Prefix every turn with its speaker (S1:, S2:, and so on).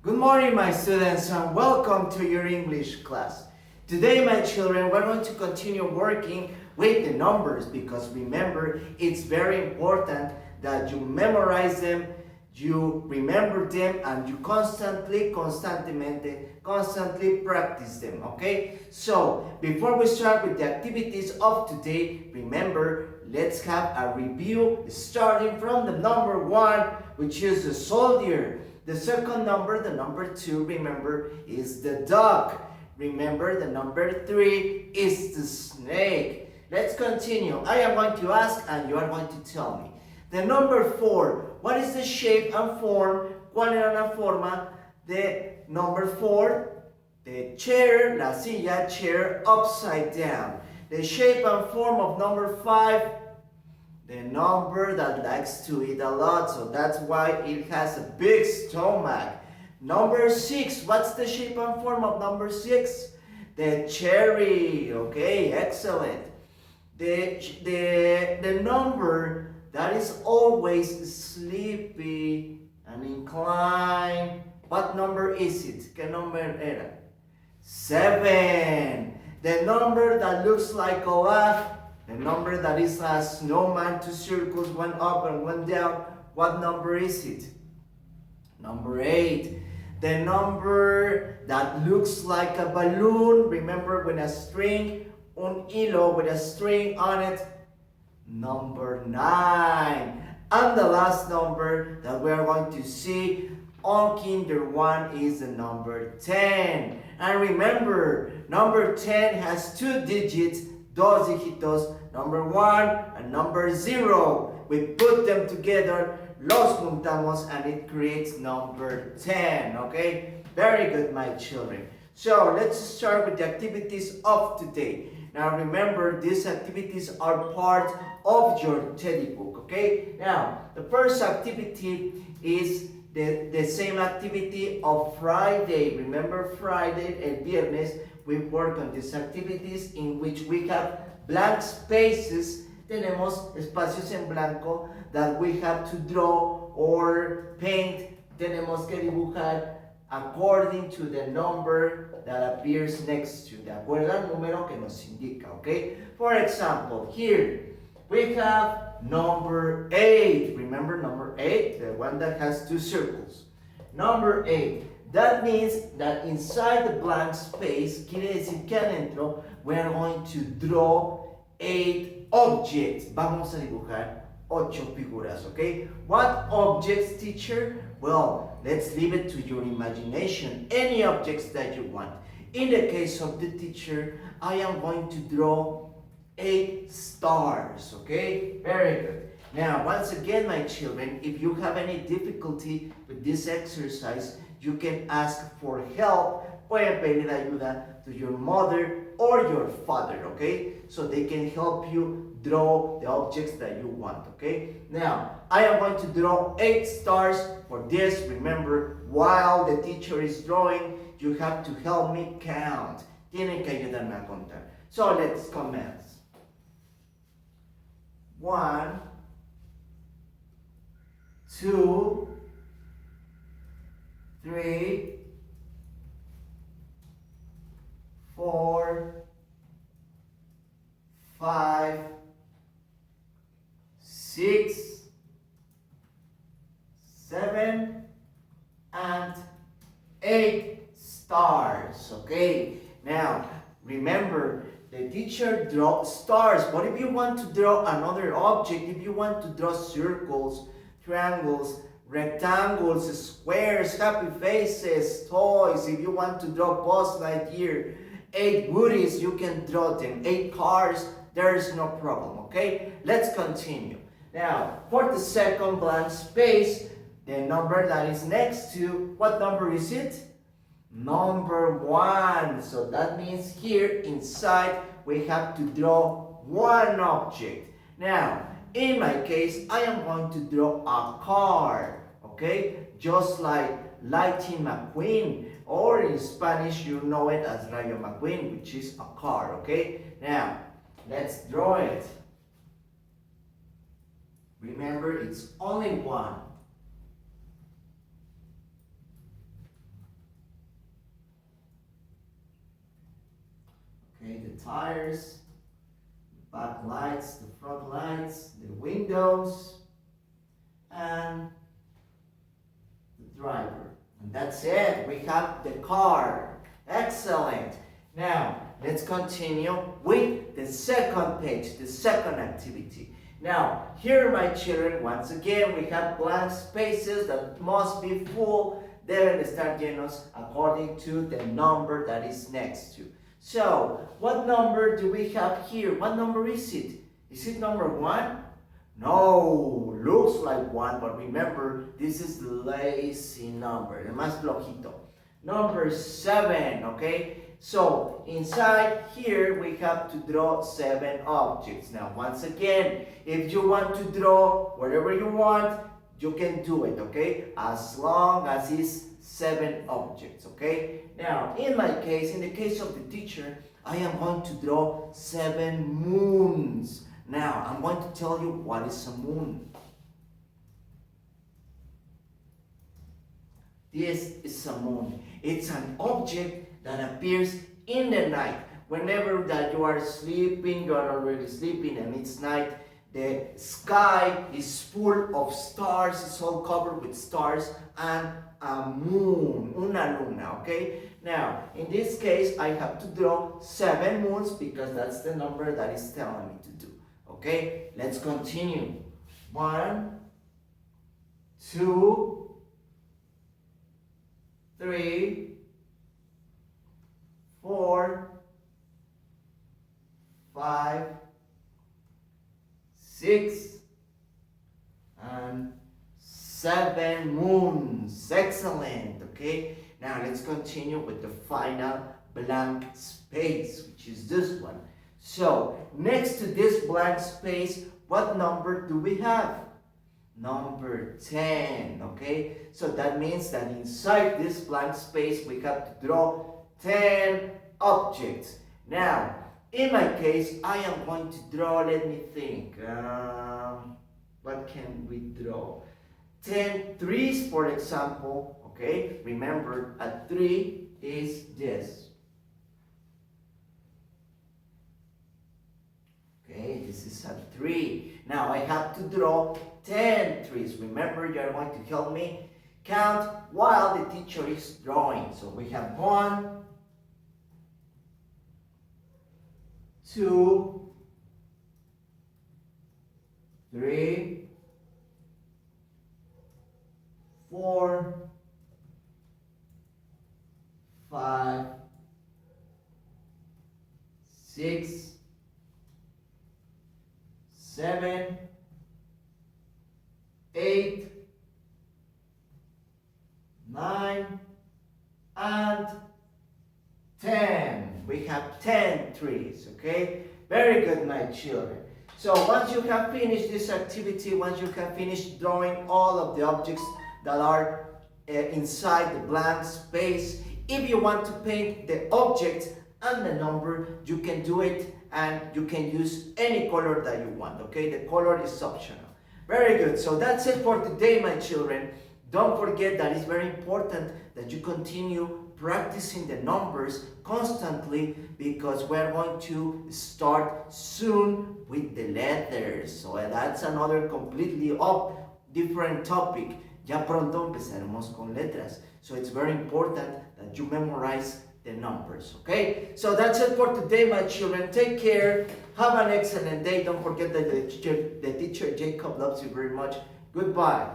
S1: Good morning, my students, and welcome to your English class. Today, my children, we're going to continue working with the numbers because remember, it's very important that you memorize them, you remember them, and you constantly practice them, okay? So, before we start with the activities of today, remember, let's have a review starting from the number 1, which is the soldier. The second number, the number 2, remember, is the duck. Remember, the number 3 is the snake. Let's continue. I am going to ask and you are going to tell me. The number 4, what is the shape and form? ¿Cuál era la forma de number 4? The chair, la silla, chair, upside down. The shape and form of number 5, the number that likes to eat a lot, so that's why it has a big stomach. Number 6, what's the shape and form of number 6? The cherry, okay, excellent. The number that is always sleepy and inclined, what number is it? ¿Qué number era? 7. The number that looks like a laugh, the number that is a snowman, 2 circles, 1 up and 1 down, what number is it? Number 8. The number that looks like a balloon, remember with a string, un hilo with a string on it, number 9. And the last number that we are going to see on Kinder 1 is the number 10. And remember, number 10 has 2 digits, dos dígitos, number 1 and number 0. We put them together, los juntamos, and it creates number 10, okay? Very good, my children. So, let's start with the activities of today. Now, remember, these activities are part of your teddy book, okay? Now, the first activity is the same activity of Friday. Remember, Friday, el viernes, we work on these activities in which we have blank spaces. Tenemos espacios en blanco that we have to draw or paint. Tenemos que dibujar according to the number that appears next to. De acuerdo al número que nos indica, okay? For example, here we have number 8. Remember number 8? The one that has 2 circles. Number 8. That means that inside the blank space, quiere decir que adentro, we are going to draw 8 objects. Vamos a dibujar 8 figuras, okay? What objects, teacher? Well, let's leave it to your imagination. Any objects that you want. In the case of the teacher, I am going to draw 8 stars, okay? Very good. Now, once again, my children, if you have any difficulty with this exercise, you can ask for help. Pueden pedir ayuda to your mother or your father, okay? So they can help you draw the objects that you want, okay? Now, I am going to draw 8 stars. For this, remember, while the teacher is drawing, you have to help me count. Tienen que ayudarme a contar. So let's commence. 1, 2, 3, 4, 5, 6, 7, and 8 stars. Okay, now remember, the teacher draws stars, but if you want to draw another object, if you want to draw circles, triangles, rectangles, squares, happy faces, toys, if you want to draw Buzz Lightyear, 8 woodies, you can draw them. 8 cars, there is no problem, okay? Let's continue. Now, for the second blank space, the number that is next to, what number is it? Number 1. So that means here inside we have to draw 1 object. Now, in my case, I am going to draw a car, okay? Just like Lightning McQueen, or in Spanish you know it as Rayo McQueen, which is a car, okay? Now, let's draw it. Remember, it's only 1. tires, back lights, the front lights, the windows, and the driver. And that's it. We have the car. Excellent. Now, let's continue with the second page, the second activity. Now, here, my children, once again, we have blank spaces that must be full. Deben estar llenos according to the number that is next to. So, what number do we have here? What number is it? Is it number 1? No, looks like 1, but remember, this is the lazy number, el más flojito. Number 7, okay? So, inside here, we have to draw 7 objects. Now, once again, if you want to draw whatever you want, you can do it, okay? As long as it's 7 objects, okay? Now, in my case, in the case of the teacher, I am going to draw 7 moons. Now, I'm going to tell you what is a moon. This is a moon. It's an object that appears in the night. Whenever that you are sleeping, you are already sleeping and it's night, the sky is full of stars, it's all covered with stars and a moon, una luna, okay? Now, in this case, I have to draw 7 moons because that's the number that is telling me to do, okay? Let's continue. 1, 2, 3, 4, 5, 6, and 7 moons. Excellent, okay? Now let's continue with the final blank space, which is this one. So, next to this blank space, what number do we have? Number 10, okay? So that means that inside this blank space, we have to draw 10 objects. Now, in my case, I am going to draw, let me think, what can we draw? 10 trees, for example, okay? Remember, a tree is this. Okay, this is a tree. Now, I have to draw 10 trees. Remember, you are going to help me count while the teacher is drawing. So, we have 1, 2, 3, 4, 5, 6, 7, 8, 9, and 10. We have 10 trees, okay? Very good, my children. So once you have finished this activity, once you have finished drawing all of the objects that are inside the blank space, if you want to paint the object and the number, you can do it and you can use any color that you want, okay? The color is optional. Very good. So that's it for today, my children. Don't forget that it's very important that you continue practicing the numbers constantly because we're going to start soon with the letters. So that's another completely different topic. Ya pronto empezaremos con letras. So it's very important that you memorize the numbers, okay? So that's it for today, my children. Take care. Have an excellent day. Don't forget that the teacher Jacob loves you very much. Goodbye.